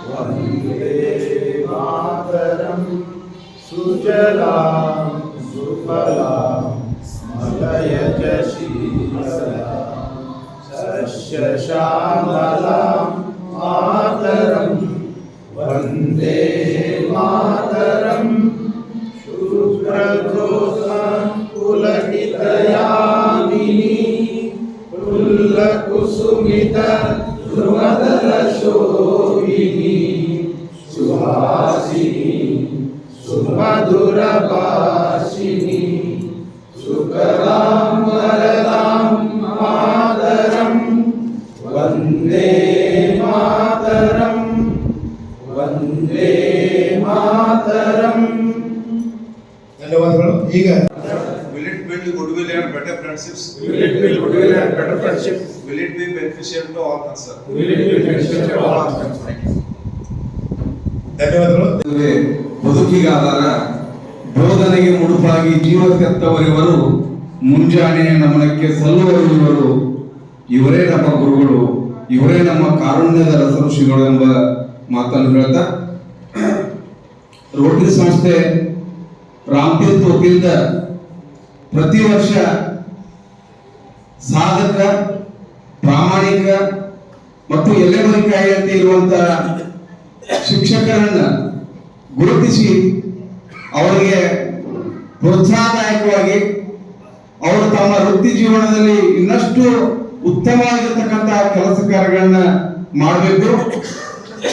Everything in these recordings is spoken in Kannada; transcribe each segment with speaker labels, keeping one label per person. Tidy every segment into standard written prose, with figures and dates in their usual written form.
Speaker 1: वन्दे मातरं सुजलां सुफलां मलयज शीतलां सस्यश्यामलां मातरं वन्दे मातरं शुभ्रजोत्स्नापुलकितयामिनी फुल्लकुसुमितद्रुमदलशोभिनी सुहासिनी सुमधुरभाषिणी सुकलां वरदां मातरं वन्दे मातरं वन्दे मातरं।
Speaker 2: ಧನ್ಯವಾದಗಳು. ಈಗ
Speaker 3: will it build goodwill and better friendships?
Speaker 1: Will it build goodwill and better friendship?
Speaker 3: Will it be beneficial to all concerned?
Speaker 1: Will it be beneficial to all concerned?
Speaker 2: ಧನ್ಯವಾದಗಳು.
Speaker 4: ಬದುಕಿಗೆ ಆಧಾರ, ಬೋಧನೆಗೆ ಮುಡುಪಾಗಿ ಜೀವತ್ತೆತ್ತವರಿವರು, ಮುಂಜಾನೆ ನಮನಕ್ಕೆ ಸಲ್ಲುವರು ಇವರು, ಇವರೇ ನಮ್ಮ ಗುರುಗಳು, ಇವರೇ ನಮ್ಮ ಕಾರುಣ್ಯದ ರಸಋಷಿಗಳು ಎಂಬ ಮಾತನ್ನು ಹೇಳ್ತಾ, ರೋಟರಿ ಸಂಸ್ಥೆ ರಾಮತೀರ್ಥ ವತಿಯಿಂದ ಪ್ರತಿ ವರ್ಷ ಸಾಧಕ, ಪ್ರಾಮಾಣಿಕ ಮತ್ತು ಎಲೆಮರಿಕಾಯಿಯಂತೆ ಇರುವಂತಹ ಶಿಕ್ಷಕರನ್ನ ಗುರುತಿಸಿ ಅವರಿಗೆ ಪ್ರೋತ್ಸಾಹದಾಯಕವಾಗಿ ಅವರು ತಮ್ಮ ವೃತ್ತಿ ಜೀವನದಲ್ಲಿ ಇನ್ನಷ್ಟು ಉತ್ತಮವಾಗಿರ್ತಕ್ಕಂತಹ ಕೆಲಸ ಕಾರ್ಯಗಳನ್ನ ಮಾಡಬೇಕು,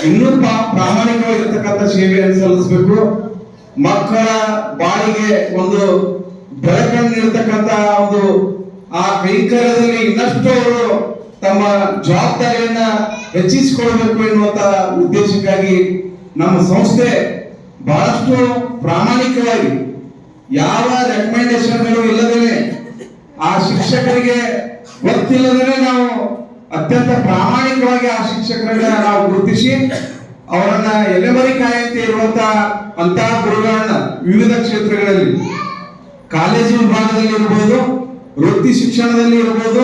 Speaker 4: ಇನ್ನೂ ಪ್ರಾಮಾಣಿಕವಾಗಿರ್ತಕ್ಕಂಥ ಸೇವೆಯನ್ನು ಸಲ್ಲಿಸಬೇಕು, ಮಕ್ಕಳ ಬಾಳಿಗೆ ಒಂದು ಬೆಳಕನ್ನು ನೀಡತಕ್ಕಂತ ಒಂದು ಆ ಕೈಂಕರ್ಯದಲ್ಲಿ ಇನ್ನಷ್ಟು ಅವರು ತಮ್ಮ ಜವಾಬ್ದಾರಿಯನ್ನ ಹೆಚ್ಚಿಸಿಕೊಳ್ಬೇಕು ಎನ್ನುವಂತ ಉದ್ದೇಶಕ್ಕಾಗಿ ನಮ್ಮ ಸಂಸ್ಥೆ ಬಹಳಷ್ಟು ಪ್ರಾಮಾಣಿಕವಾಗಿ ಯಾವ ರೆಕಮೆಂಡೇಶನ್ಗಳು ಇಲ್ಲದೇ ಆ ಶಿಕ್ಷಕರಿಗೆ ಗೊತ್ತಿಲ್ಲದೇ ನಾವು ಅತ್ಯಂತ ಪ್ರಾಮಾಣಿಕವಾಗಿ ಆ ಶಿಕ್ಷಕರನ್ನ ನಾವು ಗುರುತಿಸಿ ಅವರನ್ನ ಎಲೆಮರಿಕಾಯಂತೆ ಇರುವಂತಹ ಅಂತಹ ಗುರುಗಳನ್ನ ವಿವಿಧ ಕ್ಷೇತ್ರಗಳಲ್ಲಿ ಕಾಲೇಜು ವಿಭಾಗದಲ್ಲಿ ಇರಬಹುದು, ವೃತ್ತಿ ಶಿಕ್ಷಣದಲ್ಲಿ ಇರಬಹುದು,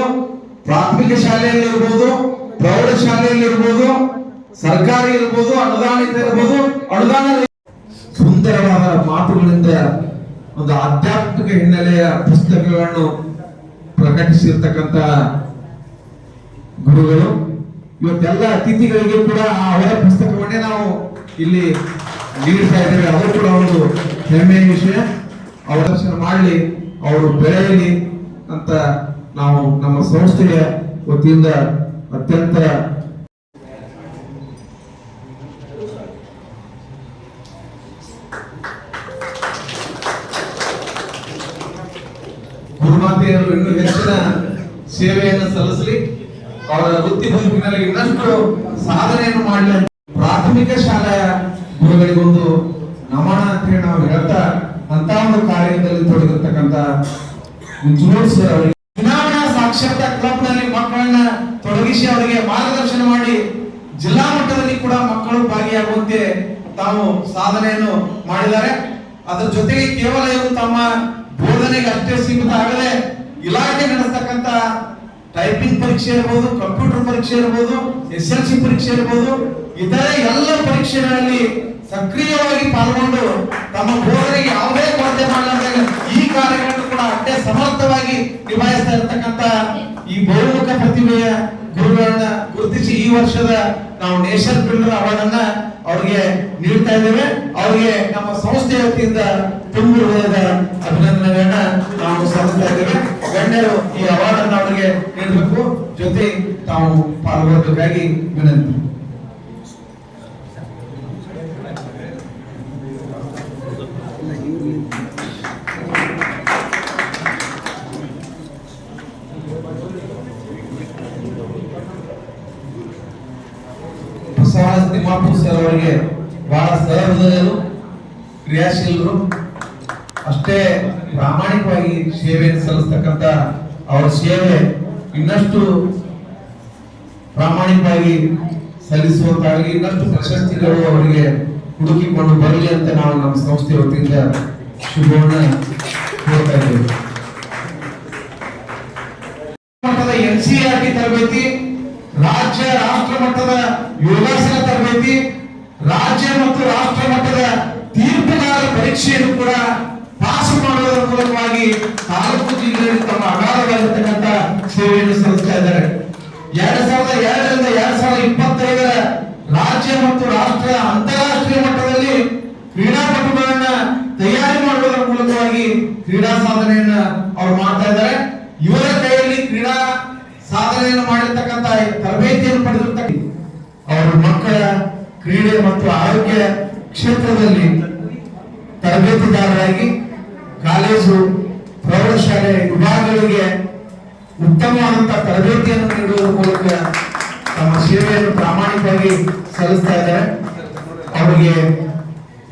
Speaker 4: ಪ್ರಾಥಮಿಕ ಶಾಲೆಯಲ್ಲಿ ಇರಬಹುದು, ಪ್ರೌಢ ಶಾಲೆಯಲ್ಲಿ ಇರಬಹುದು, ಸರ್ಕಾರಿ ಇರಬಹುದು, ಅನುದಾನಿತ ಇರಬಹುದು, ಅನುದಾನ ಸುಂದರವಾದ ಮಾತುಗಳಿಂದ ಒಂದು ಆಧ್ಯಾತ್ಮಿಕ ಹಿನ್ನೆಲೆಯ ಪುಸ್ತಕಗಳನ್ನು ಪ್ರಕಟಿಸಿರ್ತಕ್ಕಂಥ ಗುರುಗಳು. ಇವತ್ತೆಲ್ಲ ಅತಿಥಿಗಳಿಗೆ ಕೂಡ ಅವರ ಪುಸ್ತಕವನ್ನೇ ನಾವು ಇಲ್ಲಿ ನೀಡ್ತಾ ಇದ್ದೇವೆ. ಅದು ಕೂಡ ಒಂದು ಹೆಮ್ಮೆಯ ವಿಷಯ. ಅವರ ದರ್ಶನ ಮಾಡಲಿ, ಅವರು ಬೆಳೆಯಲಿ ಅಂತ ನಾವು ನಮ್ಮ ಸಂಸ್ಥೆಯ ವತಿಯಿಂದ ಅತ್ಯಂತ ಗುರುಮಾತೆಯರು ಇನ್ನೂ ಹೆಚ್ಚಿನ ಸೇವೆಯನ್ನು ಸಲ್ಲಿಸಲಿ, ಅವರ ವೃತ್ತಿ ಬದುಕಿನಲ್ಲಿ ಇನ್ನಷ್ಟು ಸಾಧನೆಯನ್ನು ಮಾಡಲಿ. ಪ್ರಾಥಮಿಕ ಶಾಲೆಯ ಗುರುಗಳಿಗೊಂದು ನಮನ ಅಂತ ಹೇಳಿ ನಾವು ಹೇಳ್ತಾ ಅಂತ ಒಂದು ಕಾರ್ಯದಲ್ಲಿ ತೊಡಗಿರ್ತಕ್ಕಂಥ ಚುನಾವಣಾ ಸಾಕ್ಷರತಾ ಕ್ಲಬ್ ನಲ್ಲಿ ಮಕ್ಕಳನ್ನ ತೊಡಗಿಸಿ ಅವರಿಗೆ ಮಾರ್ಗದರ್ಶನ ಮಾಡಿ ಜಿಲ್ಲಾ ಮಟ್ಟದಲ್ಲಿ ಕೂಡ ಮಕ್ಕಳು ಭಾಗಿಯಾಗುವಂತೆ ತಾವು ಸಾಧನೆಯನ್ನು ಮಾಡಿದ್ದಾರೆ. ಅದರ ಜೊತೆಗೆ ಕೇವಲ ಇವರು ತಮ್ಮ ಬೋಧನೆಗೆ ಅಷ್ಟೇ ಸೀಮಿತ ಆಗದೆ ಇಲಾಖೆ ನಡೆಸ್ತಕ್ಕಂಥ ಟೈಪಿಂಗ್ ಪರೀಕ್ಷೆ ಇರಬಹುದು, ಕಂಪ್ಯೂಟರ್ ಪರೀಕ್ಷೆ ಇರಬಹುದು, SLC ಪರೀಕ್ಷೆ ಇರಬಹುದು, ಇತರೆ ಎಲ್ಲ ಪರೀಕ್ಷೆಗಳಲ್ಲಿ ಸಕ್ರಿಯವಾಗಿ ಪಾಲ್ಗೊಂಡು ತಮ್ಮ ಬೋಧನೆಗೆ ಯಾವುದೇ ಕೊರತೆ ಮಾಡಲಾರ್ದೆ ಈ ಕಾರ್ಯಗಳನ್ನು ಕೂಡ ಅಷ್ಟೇ ಸಮರ್ಥವಾಗಿ ನಿಭಾಯಿಸ್ತಾ ಇರತಕ್ಕಂತ ಈ ಬಹುಮುಖ ಪ್ರತಿಭೆಯ ಗುರುಗಳನ್ನ ಗುರುತಿಸಿ ಈ ವರ್ಷದ ನಾವು ನೇಷನ್ ಬಿಲ್ಡರ್ ಅವಾರ್ಡ್ ಅನ್ನ ಅವರಿಗೆ ನೀಡ್ತಾ ಇದ್ದೇವೆ. ಅವರಿಗೆ ನಮ್ಮ ಸಂಸ್ಥೆಯ ವತಿಯಿಂದ ತುಂಬ ಹೃದಯದ ಅಭಿನಂದನೆಗಳನ್ನ ನಾವು ಸಲ್ಲಿಸ್ತಾ ಇದ್ದೇವೆ. ಗಣ್ಯರು ಈ ಅವಾರ್ಡ್ ಅನ್ನು ಅವರಿಗೆ ನೀಡಬೇಕು, ಜೊತೆ ತಾವು ಪಾಲ್ಗೊಳ್ಳಬೇಕಾಗಿ ವಿನಂತಿ. ಬಸವರಾಜ ತಿಮ್ಮಾಪುರ ಸರ್ ಅವರಿಗೆ ಬಹಳ ಸಹೃದಯರು, ಕ್ರಿಯಾಶೀಲರು, ಅಷ್ಟೇ ಪ್ರಾಮಾಣಿಕವಾಗಿ ಸೇವೆಯನ್ನು ಸಲ್ಲಿಸ್ತಕ್ಕಂಥ ಅವರ ಸೇವೆ ಇನ್ನಷ್ಟು ಪ್ರಾಮಾಣಿಕವಾಗಿ ಸಲ್ಲಿಸುವಂತಾಗಲಿ, ಇನ್ನಷ್ಟು ಪ್ರಶಸ್ತಿಗಳು ಅವರಿಗೆ ಹುಡುಕಿಕೊಂಡು ಬರಲಿ ಅಂತ ನಾವು ನಮ್ಮ ಸಂಸ್ಥೆ ವತಿಯಿಂದ ಶುಭವನ್ನ ಕೋರ್ತಾ ಇದ್ದೇವೆ. ಮಟ್ಟದ NCERT ತರಬೇತಿ, ರಾಜ್ಯ ರಾಷ್ಟ್ರ ಮಟ್ಟದ ಯೋಗಾಸನ ತರಬೇತಿ, ರಾಜ್ಯ ಮತ್ತು ರಾಷ್ಟ್ರ ಮಟ್ಟದ ತೀರ್ಪುಗಾರ ಪರೀಕ್ಷೆಯನ್ನು ಕೂಡ ಪಾಸ್ ಮಾಡುವುದರ ಮೂಲಕವಾಗಿ ತಾಲೂಕು ಜಿಲ್ಲೆಯಲ್ಲಿ ತಮ್ಮ ಅಗಾಧವಾಗಿರ್ತಕ್ಕಂಥ ಸೇವೆಯನ್ನು ಸಲ್ಲಿಸ್ತಾ ಇದ್ದಾರೆ. 2002ರಿಂದ 2025ರ ರಾಜ್ಯ ಮತ್ತು ರಾಷ್ಟ್ರ ಅಂತಾರಾಷ್ಟ್ರೀಯ ಮಟ್ಟದಲ್ಲಿ ಕ್ರೀಡಾಪಟುಗಳನ್ನ ತಯಾರಿ ಮಾಡುವುದರ ಮೂಲಕವಾಗಿ ಕ್ರೀಡಾ ಸಾಧನೆಯನ್ನ ಅವರು ಮಾಡ್ತಾ ಇದ್ದಾರೆ. ಇವರ ಕೈಯಲ್ಲಿ ಕ್ರೀಡಾ ಸಾಧನೆಯನ್ನು ಮಾಡಿರ್ತಕ್ಕಂಥ ತರಬೇತಿಯನ್ನು ಪಡೆದಿರ್ತಕ್ಕಂಥ ಅವರ ಮಕ್ಕಳ ಕ್ರೀಡೆ ಮತ್ತು ಆರೋಗ್ಯ ಕ್ಷೇತ್ರದಲ್ಲಿ ತರಬೇತಿದಾರರಾಗಿ ಕಾಲೇಜು ಪ್ರೌಢಶಾಲೆ ವಿಭಾಗಗಳಿಗೆ ಉತ್ತಮವಾದಂತಹ ತರಬೇತಿಯನ್ನು ನೀಡುವುದರ ಮೂಲಕ ತಮ್ಮ ಸೇವೆಯನ್ನು ಪ್ರಾಮಾಣಿಕವಾಗಿ ಸಲ್ಲಿಸ್ತಾ ಇದ್ದಾರೆ. ಅವರಿಗೆ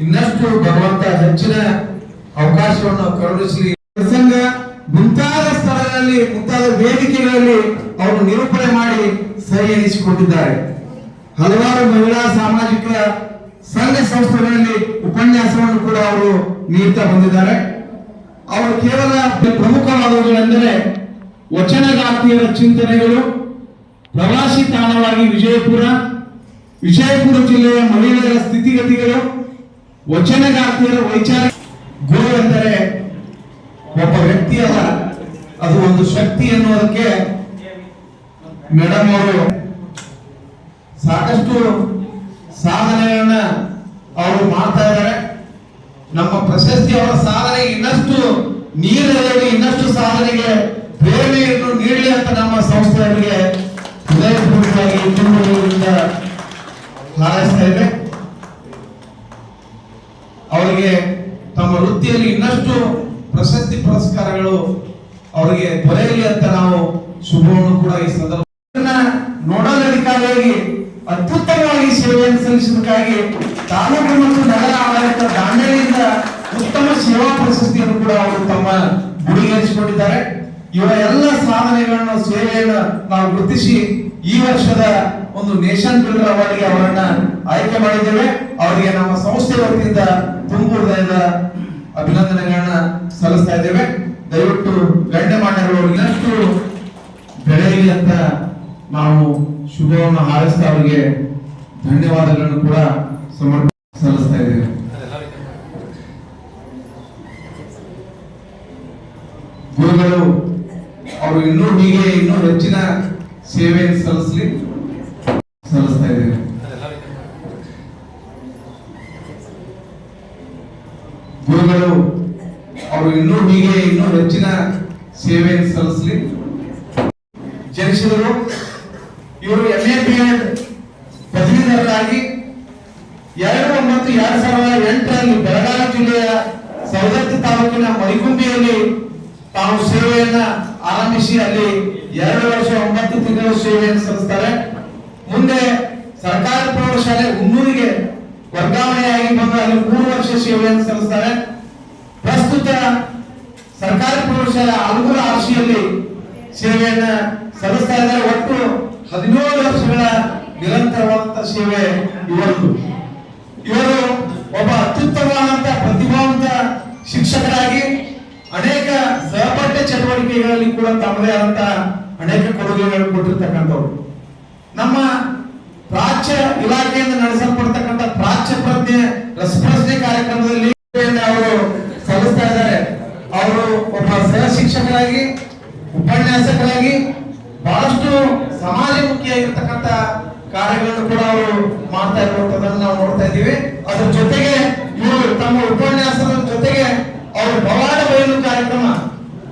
Speaker 4: ಇನ್ನಷ್ಟು ಭಗವಂತ ಹೆಚ್ಚಿನ ಅವಕಾಶವನ್ನು ಕರುಣಿಸಲಿ. ಪ್ರಸಂಗ ಮುಂತಾದ ಸ್ಥಳಗಳಲ್ಲಿ ಮುಂತಾದ ವೇದಿಕೆಗಳಲ್ಲಿ ಅವರು ನಿರೂಪಣೆ ಮಾಡಿ ಸಹಿ ಎನಿಸಿಕೊಂಡಿದ್ದಾರೆ. ಹಲವಾರು ಮಹಿಳಾ ಸಾಮಾಜಿಕ ಸಂಘ ಸಂಸ್ಥೆಗಳಲ್ಲಿ ಉಪನ್ಯಾಸವನ್ನು ಕೂಡ ಅವರು ನೀಡ್ತಾ ಬಂದಿದ್ದಾರೆ. ಅವರು ಕೇವಲ ಪ್ರಮುಖವಾದವುಗಳೆಂದರೆ ವಚನಗಾರ್ತಿಯರ ಚಿಂತನೆಗಳು, ಪ್ರವಾಸಿ ತಾಣವಾಗಿ ವಿಜಯಪುರ ಜಿಲ್ಲೆಯ ಮಹಿಳೆಯರ ಸ್ಥಿತಿಗತಿಗಳು, ವಚನಗಾರ್ತಿಯರ ವೈಚಾರಿಕ ಗುರು ಎಂದರೆ ಒಬ್ಬ ವ್ಯಕ್ತಿಯಲ್ಲ, ಅದು ಒಂದು ಶಕ್ತಿ ಎನ್ನುವುದಕ್ಕೆ ಮೇಡಮ್ ಅವರು ಸಾಕಷ್ಟು ಸಾಧನೆಗಳನ್ನ ಅವರು ಮಾಡ್ತಾ ಇದ್ದಾರೆ. ನಮ್ಮ ಪ್ರಶಸ್ತಿ ಅವರ ಸಾಧನೆ ಇನ್ನಷ್ಟು ನೀರಲ್ಲಿ ಇನ್ನಷ್ಟು ಸಾಧನೆಗೆ ಪ್ರೇರಣೆಯನ್ನು ನೀಡಲಿ ಅಂತ ನಮ್ಮ ಸಂಸ್ಥೆಯವರಿಗೆ ಹೃದಯಪೂರ್ವಕವಾಗಿ ತುಂಬುವುದರಿಂದ ಹಾರೈಸ್ತಾ ಇದೆ. ಅವರಿಗೆ ತಮ್ಮ ವೃತ್ತಿಯಲ್ಲಿ ಇನ್ನಷ್ಟು ಪ್ರಶಸ್ತಿ ಪುರಸ್ಕಾರಗಳು ಅವರಿಗೆ ದೊರೆಯಲಿ ಅಂತ ನಾವು ಶುಭವನ್ನು ಕೂಡ ಈ ಸಂದರ್ಭ ನೋಡಲ್ ಅಧಿಕಾರಿಯಾಗಿ ಅತ್ಯುತ್ತಮವಾಗಿ ಸೇವೆಯನ್ನು ಸಲ್ಲಿಸುವುದಕ್ಕಾಗಿ ತಾಲೂಕು ಮತ್ತು ನಗರ ಆಡಳಿತ ದಾಂಡೇಲಿಯಿಂದ ಉತ್ತಮ ಸೇವಾ ಪ್ರಶಸ್ತಿಯನ್ನು ಕೂಡ ಅವರು ತಮ್ಮ ಗುರಿಗೇರಿಸಿಕೊಂಡಿದ್ದಾರೆ. ಇವರ ಎಲ್ಲ ಸಾಧನೆಗಳನ್ನು ಸೇವೆಯನ್ನು ನಾವು ಗುರುತಿಸಿ ಈ ವರ್ಷದ ಒಂದು ನೇಷನ್ ಬಿಲ್ಡರ್ ಅವಾರ್ಡ್ಗೆ ಅವರನ್ನ ಆಯ್ಕೆ ಮಾಡಿದ್ದೇವೆ. ಅವರಿಗೆ ನಮ್ಮ ಸಂಸ್ಥೆ ವತಿಯಿಂದ ತುಂಬು ಹೃದಯದ ಅಭಿನಂದನೆಗಳನ್ನ ಸಲ್ಲಿಸ್ತಾ ಇದ್ದೇವೆ. ದಯವಿಟ್ಟು ಗಣ್ಯಮಾನ್ಯರು ಇನ್ನಷ್ಟು ಬೆಳೆಯಲಿ ಅಂತ ನಾವು ಶುಭವನ್ನು ಹಾರೈಸ್ತಾ ಅವರಿಗೆ ಧನ್ಯವಾದಗಳನ್ನು ಕೂಡ ಸಲ್ಲಿಸ್ತಾ ಇದ್ದೇವೆ. ಗುರುಗಳು ಅವರು ಇನ್ನೂ ಹೆಚ್ಚಿನ ಸೇವೆಯನ್ನು ಸಲ್ಲಿಸ್ತಾ ಇದ್ದೇವೆ. ಗುರುಗಳು ಅವರು ಇನ್ನೂ ಹೆಚ್ಚಿನ ಸೇವೆಯನ್ನು ಸಲ್ಲಿಸಲಿ. ಜನಿಸಿದರು. ಇವರು MA BEd ಪದವೀಧರರಾಗಿ 2/9/2008ರಲ್ಲಿ ಬೆಳಗಾವಿ ಜಿಲ್ಲೆಯ ಸವದತ್ತಿ ತಾಲೂಕಿನ ಮರಿಗುಂಬಿಯಲ್ಲಿ ತಾವು ಸೇವೆಯನ್ನ ಆರಂಭಿಸಿ ಅಲ್ಲಿ 2 ವರ್ಷ 9 ತಿಂಗಳು ಸೇವೆಯನ್ನು ಸಲ್ಲಿಸ್ತಾರೆ. ಮುಂದೆ ಸರ್ಕಾರಿ ಪ್ರೌಢಶಾಲೆ ಹುನ್ನೂರಿಗೆ ವರ್ಗಾವಣೆಯಾಗಿ ಬಂದು ಅಲ್ಲಿ 3 ವರ್ಷ ಸೇವೆಯನ್ನು ಸಲ್ಲಿಸ್ತಾರೆ. ಪ್ರಸ್ತುತ ಸರ್ಕಾರಿ ಪ್ರೌಢಶಾಲೆ ಆಲೂರು ಆರ್ಸಿಯಲ್ಲಿ ಸೇವೆಯನ್ನ ಸಲ್ಲಿಸ್ತಾ ಇದ್ದಾರೆ. ಒಟ್ಟು 17 ವರ್ಷಗಳ ನಿರಂತರವಾದಂತಹ ಸೇವೆ ಇವರು ಒಬ್ಬ ಅತ್ಯುತ್ತಮವಾದಂತಹ ಪ್ರತಿಭಾವಂತ ಶಿಕ್ಷಕರಾಗಿ ಅನೇಕ ಸಹಪಾಠ್ಯ ಚಟುವಟಿಕೆಗಳಲ್ಲಿ ಕೂಡ ತಮ್ಮದೇ ಆದಂತಹ ಅನೇಕ ಕೊಡುಗೆಗಳನ್ನು ಕೊಟ್ಟಿರ್ತಕ್ಕಂಥವ್ರು. ನಮ್ಮ ಪ್ರಾಚ್ಯ ಇಲಾಖೆಯಿಂದ ನಡೆಸಲ್ಪಡ್ತಕ್ಕಂಥ ಪ್ರಾಚ್ಯ ಪ್ರಜ್ಞೆ ರಸಪ್ರಶ್ನೆ ಕಾರ್ಯಕ್ರಮದಲ್ಲಿ ಅವರು ಸಲ್ಲಿಸ್ತಾ ಇದ್ದಾರೆ. ಅವರು ಒಬ್ಬ ಸಹ ಶಿಕ್ಷಕರಾಗಿ ಉಪನ್ಯಾಸಕರಾಗಿ ಬಹಳಷ್ಟು ಸಮಾಜಮುಖಿಯಾಗಿರ್ತಕ್ಕಂಥ ಕಾರ್ಯಗಳನ್ನು ಕೂಡ ಅವರು ಮಾಡ್ತಾ ಇರುವಂತದನ್ನು ನಾವು ನೋಡ್ತಾ ಇದ್ದೀವಿ. ಅದ್ರ ಜೊತೆಗೆ ಇವರು ತಮ್ಮ ಉಪನ್ಯಾಸದ ಜೊತೆಗೆ ಅವರು ಪವಾಡ ಬಯಲು ಕಾರ್ಯಕ್ರಮ,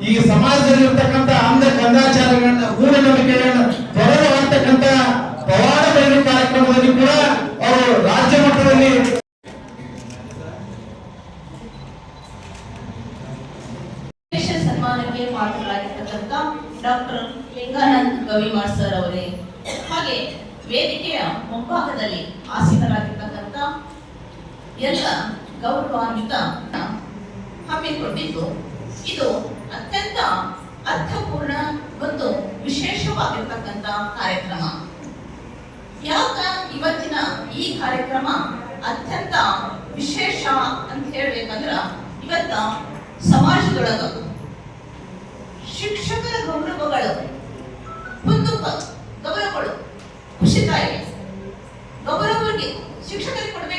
Speaker 4: ಈ ಸಮಾಜದಲ್ಲಿ ಇರ್ತಕ್ಕಂಥ ಅಂಧ ಕಂದಾಚಾರಗಳನ್ನ ಮೂಢನಂಬಿಕೆಗಳನ್ನ ತೊಡೆದು ಹಾಕ್ತಕ್ಕಂಥ ಪವಾಡ ಬಯಲು ಕಾರ್ಯಕ್ರಮದಲ್ಲಿ ಕೂಡ ಅವರು ರಾಜ್ಯ ಮಟ್ಟದಲ್ಲಿ
Speaker 2: ಸನ್ಮಾನಕ್ಕೆ ಪಾತ್ರರಾಗಿರ್ತಕ್ಕಂಥ ಡಾಕ್ಟರ್ ಲಿಂಗಾನಂದ್ ಗವಿಮಾರ್ ಸರ್ ಅವರೇ, ಹಾಗೆ ವೇದಿಕೆಯ ಮುಂಭಾಗದಲ್ಲಿ ಆಸೀನರಾಗಿರ್ತಕ್ಕಂಥ ಎಲ್ಲ ಗೌರವಾನ್ವಿತ ಹಮ್ಮಿಕೊಂಡಿದ್ದು ಇದು ಅತ್ಯಂತ ಅರ್ಥಪೂರ್ಣ ಮತ್ತು ವಿಶೇಷವಾಗಿರ್ತಕ್ಕಂಥ ಕಾರ್ಯಕ್ರಮ. ಯಾಕ ಇವತ್ತಿನ ಈ ಕಾರ್ಯಕ್ರಮ ಅತ್ಯಂತ ವಿಶೇಷ ಅಂತ ಹೇಳ್ಬೇಕಂದ್ರ, ಇವತ್ತ ಸಮಾಜದೊಳಗ ಶಿಕ್ಷಕರ ಗೌರವಗಳು ಗೌರವಗಳು ಖುಷಿದಾಯಿ ಗೌರವಕ್ಕೆ ಶಿಕ್ಷಕರಿಗೆ ಕೊಡಬೇಕು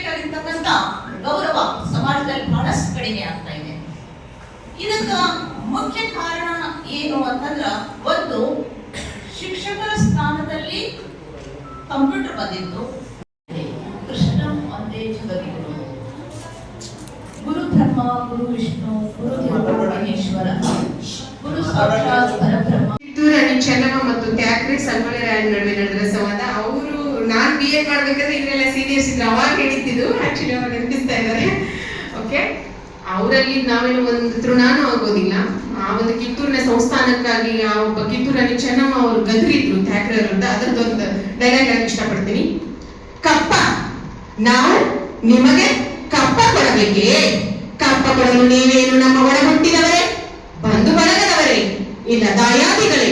Speaker 2: ಕಡಿಮೆ ಆಗ್ತಾ ಇದೆ. ಇದಕ್ಕ ಮುಖ್ಯ ಕಾರಣ ಏನು ಅಂತಂದ್ರ, ಒಂದು ಶಿಕ್ಷಕರ ಸ್ಥಾನದಲ್ಲಿ ಕಂಪ್ಯೂಟರ್ ಬಂದಿತ್ತು. ಕೃಷ್ಣ ಒಂದೇ ಜಗದ್ಗುರು, ಗುರು ಬ್ರಹ್ಮ ಗುರು ವಿಷ್ಣು ಗುರು ದೇವ ಮಹೇಶ್ವರ, ಗುರು ಸಾಕ್ಷಾತ್ ಪರಬ್ರಹ್ಮ.
Speaker 5: ಕಿತ್ತೂರು ರಾಣಿ ಚೆನ್ನಮ್ಮ ಮತ್ತು ತ್ಯಾಕ್ರೆ ಸಂಗೊಳ್ಳಿ ರಾಯಣ್ಣ ನಡುವೆ ನಡೆದ ಸಂವಾದ. ಅವರು ನಾನ್ BA ಮಾಡ್ಬೇಕಾದ್ರೆ ಇವರೆಲ್ಲ ಸೀನಿಯರ್ಸ್ ಇದ್ರು, ಅವಾಗ ಹೇಳಿದ್ದು ಆಕ್ಚುಲಿ ಅವ್ರು ನೆನಪಿಸ್ತಾ ಇದ್ದಾರೆ. ಓಕೆ, ಅವರಲ್ಲಿ ನಾವೇನು ಒಂದು ತೃಣಾನು ಆಗೋದಿಲ್ಲ. ಆ ಒಂದು ಕಿತ್ತೂರಿನ ಸಂಸ್ಥಾನಕ್ಕಾಗಿ ಆ ಒಬ್ಬ ಕಿತ್ತೂರು ರಾಣಿ ಚೆನ್ನಮ್ಮ ಅವರು ಗದರಿದ್ರು ತ್ಯಾಕ್ರೆ ಅವರಿಂದ. ಅದರದ್ದೊಂದು ಡೈಲಾಗ್ ನಾನು ಇಷ್ಟಪಡ್ತೀನಿ. ಕಪ್ಪ, ನಾವು ನಿಮಗೆ ಕಪ್ಪ ಕೊಡಬೇಕೇ? ಕಪ್ಪ ಕೊಡಲು ನೀವೇನು ನಮ್ಮ ಒಳ ಹುಟ್ಟಿದವರೇ, ಬಂಧು ಬಳಗದವರೇ, ಇಲ್ಲ ದಾಯಾದಿಗಳೇ?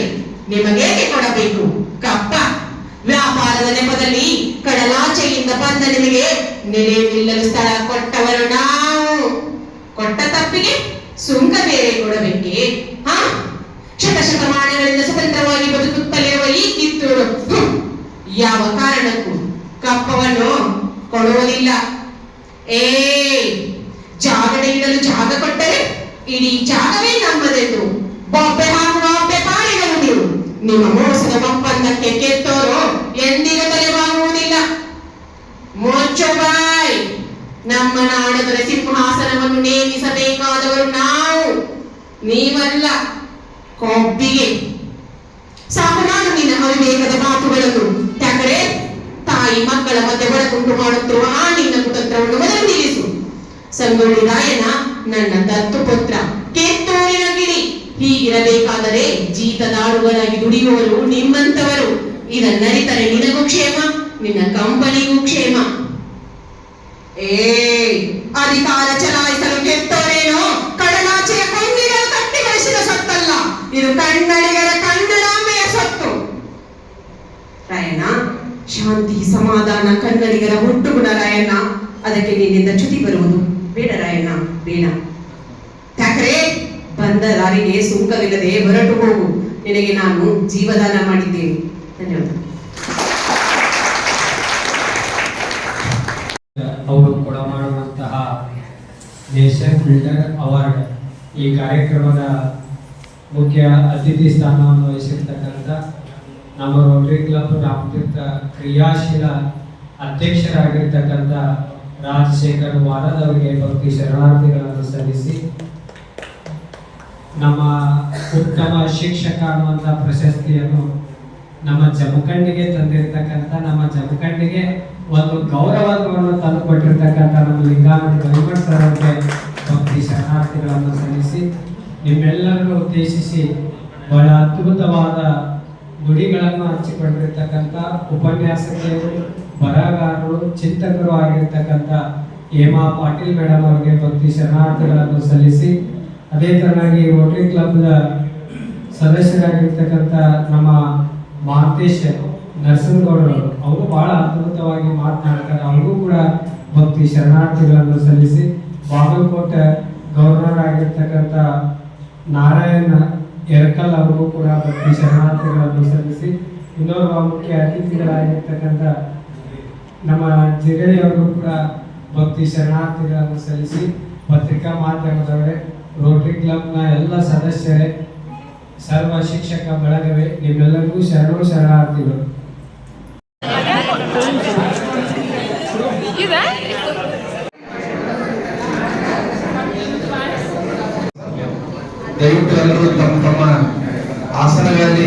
Speaker 5: ನಿಮಗೇಕೆ ಕೊಡಬೇಕು ಕಪ್ಪ? ವ್ಯಾಪಾರದ ನೆಪದಲ್ಲಿ ಕಡಲಾಚೆಯಿಂದ ಬಂದ ನಿಮಗೆ ನೆಲೆ ನಿಲ್ಲಲು ಸ್ಥಳ ಕೊಟ್ಟವರು ನಾವು. ಕೊಟ್ಟ ತಪ್ಪಿಗೆ ಸುಂಕ ಬೇರೆ ಕೊಡಬೇಕೆ? ಶತಶತಮಾನಗಳಿಂದ ಸ್ವತಂತ್ರವಾಗಿ ಬದುಕುತ್ತಲಿರುವ ಈ ಕಿತ್ತೂರು ಯಾವ ಕಾರಣಕ್ಕೂ ಕಪ್ಪವನ್ನು ಕೊಡುವುದಿಲ್ಲ. ಜಾಗ ಇಡಲು ಜಾಗ ಕೊಟ್ಟರೆ ಇಡೀ ಜಾಗವೇ ನಮ್ಮದೆಂದು ಬೊಬ್ಬೆ ಹಾಕುವ ಒಬ್ಬೆ ಪಾಳಿಗಳು ನೀವು. ನಿಮ್ಮ ಮೋಸದ ಒಪ್ಪಂದಕ್ಕೆ ಕೆತ್ತೋರು ಎಂದಿಗೂ ತಲೆಬಾಗುವುದಿಲ್ಲ. ಮುಚ್ಚು ಬಾಯ್. ನಮ್ಮ ನಾಡದರ ಸಿಂಹಾಸನವನ್ನು ನೇಮಿಸಬೇಕಾದವರು ನಾವು, ನೀವಲ್ಲ. ಕೊಬ್ಬಿಗೆ ಸಾಕು ನಾನು ನಿನ್ನ ಅವಿವೇಕದ ಮಾತುಗಳನ್ನು. ಯಾಕಂದ್ರೆ ತಾಯಿ ಮಕ್ಕಳ ಮಧ್ಯೆ ಒಳಗುಂಟು ಮಾಡುತ್ತಿರುವ ಆ ನಿನ್ನ ಕುತಂತ್ರವನ್ನು ಮೊದಲು ನಿಲ್ಲಿಸು. ಸಂಗೊಳ್ಳಿ ರಾಯಣ್ಣ ನನ್ನ ದತ್ತು ಪುತ್ರ, ಕಿತ್ತೂರಿನ ಗಿರಿ. ಹೀಗಿರಬೇಕಾದರೆ ಜೀತದಾಳುಗಳಾಗಿ ದುಡಿಯುವವರು ನಿಮ್ಮಂತವರು. ಇದನ್ನರಿತರೆ ನಿನಗೂ ಕ್ಷೇಮ, ನಿನ್ನ ಕಂಪನಿಗೂ ಕ್ಷೇಮ. ಅಧಿಕಾರ ಚಲಾಯಿಸಲು ಕೆತ್ತೋರೇನೋ ಕಡಲಾಚೆಯ ಕೊಂಡಿಗಳ ಕಟ್ಟಿ ಬೆಳೆಸಿದ ಸೊತ್ತಲ್ಲ, ಇದು ಕನ್ನಡಿಗರ ಕನ್ನಡಾಂಬೆಯ ಸೊತ್ತು. ರಾಯಣ್ಣ, ಶಾಂತಿ ಸಮಾಧಾನ ಕನ್ನಡಿಗರ ಹುಟ್ಟುಗುಣ ರಾಯಣ್ಣ. ಅದಕ್ಕೆ ನಿನ್ನಿಂದ ಚ್ಯುತಿ ಬರುವುದು ಬೇಡ ರಾಯಣ್ಣ, ಬೇಡ. ಠಾಕ್ರೆ, ಬಂದ ದಾರಿಗೆ ಸುಂಕವಿಲ್ಲದೆ ಹೊರಟು ಹೋಗು. ನಿನಗೆ ನಾನು ಜೀವದಾನ ಮಾಡಿದ್ದೇನೆ. ಧನ್ಯವಾದ.
Speaker 6: ಅವರು ಕೊಡ ಮಾಡುವಂತಹ ನೇಷನ್ ಬಿಲ್ಡರ್ ಅವಾರ್ಡ್ ಈ ಕಾರ್ಯಕ್ರಮದ ಮುಖ್ಯ ಅತಿಥಿ ಸ್ಥಾನವನ್ನು ವಹಿಸಿರ್ತಕ್ಕಂಥ ನಮ್ಮ ರೋಟರಿ ಕ್ಲಬ್ ರಾಮತೀರ್ಥ ಕ್ರಿಯಾಶೀಲ ಅಧ್ಯಕ್ಷರಾಗಿರ್ತಕ್ಕಂಥ ರಾಜಶೇಖರ್ ವಾರದ್ ಅವರಿಗೆ ಭಕ್ತಿ ಶರಣಾರ್ಥಿಗಳನ್ನು ಸಲ್ಲಿಸಿ, ನಮ್ಮ ಉತ್ತಮ ಶಿಕ್ಷಕ ಅನ್ನುವಂಥ ಪ್ರಶಸ್ತಿಯನ್ನು ನಮ್ಮ ಜಮಖಂಡಿಗೆ ತಂದಿರತಕ್ಕಂಥ, ನಮ್ಮ ಜಮಖಂಡಿಗೆ ಒಂದು ಗೌರವವನ್ನು ತಂದು ಕೊಟ್ಟಿರ್ತಕ್ಕಂಥ ನಮ್ಮ ಲಿಂಗಾಮಣಿ ಗವಿಮಠ್ ಸರ್ ಅವರಿಗೆ ಭಕ್ತಿ ಶರಣಾರ್ಥಿಗಳನ್ನು ಸಲ್ಲಿಸಿ, ನಿಮ್ಮೆಲ್ಲರನ್ನು ಉದ್ದೇಶಿಸಿ ಬಹಳ ಅದ್ಭುತವಾದ ನುಡಿಗಳನ್ನು ಹಂಚಿಕೊಂಡಿರ್ತಕ್ಕಂಥ ಉಪನ್ಯಾಸಕರು, ಬರಹಗಾರರು, ಚಿಂತಕರು ಆಗಿರ್ತಕ್ಕಂಥ ಹೇಮಾ ಪಾಟೀಲ್ ಮೇಡಮ್ ಅವರಿಗೆ ಭಕ್ತಿ ಶರಣಾರ್ಥಿಗಳನ್ನು ಸಲ್ಲಿಸಿ, ಅದೇ ತರನಾಗಿ ರೋಟರಿ ಕ್ಲಬ್ನ ಸದಸ್ಯರಾಗಿರ್ತಕ್ಕಂಥ ನಮ್ಮ ಮಾಂತೇಶ್ ನರಸಿಂಹಗೌಡರು, ಅವರು ಬಹಳ ಅದ್ಭುತವಾಗಿ ಮಾತನಾಡ್ತಾರೆ, ಅವ್ರಿಗೂ ಕೂಡ ಭಕ್ತಿ ಶರಣಾರ್ಥಿಗಳನ್ನು ಸಲ್ಲಿಸಿ, ಬಾಗಲಕೋಟೆ ಗವರ್ನರ್ ಆಗಿರ್ತಕ್ಕಂಥ ನಾರಾಯಣ ಎರಕಲ್ ಅವ್ರಿಗೂ ಕೂಡ ಭಕ್ತಿ ಶರಣಾರ್ಥಿಗಳನ್ನು ಸಲ್ಲಿಸಿ, ಇನ್ನೋರ್ವ ಮುಖ್ಯ ಅತಿಥಿಗಳಾಗಿರ್ತಕ್ಕಂಥ ನಮ್ಮ ಜಿಗಳಿ ಅವರು ಕೂಡ ಭಕ್ತಿ ಶರಣಾರ್ಥಿಗಳನ್ನು ಸಲ್ಲಿಸಿ, ಪತ್ರಿಕಾ ಮಾಧ್ಯಮದವರೇ, ರೋಟರಿ ಕ್ಲಬ್ನ ಎಲ್ಲ ಸದಸ್ಯರೇ, ಸರ್ವ ಶಿಕ್ಷಕ ಬಳಗವೇ, ನಿಮ್ಮೆಲ್ಲರಿಗೂ ಶರಣಾರ್ಥಿಗಳು.
Speaker 4: ದಯವಿಟ್ಟು ಎಲ್ಲರೂ ತಮ್ಮ ತಮ್ಮ ಆಸನಗಳಲ್ಲಿ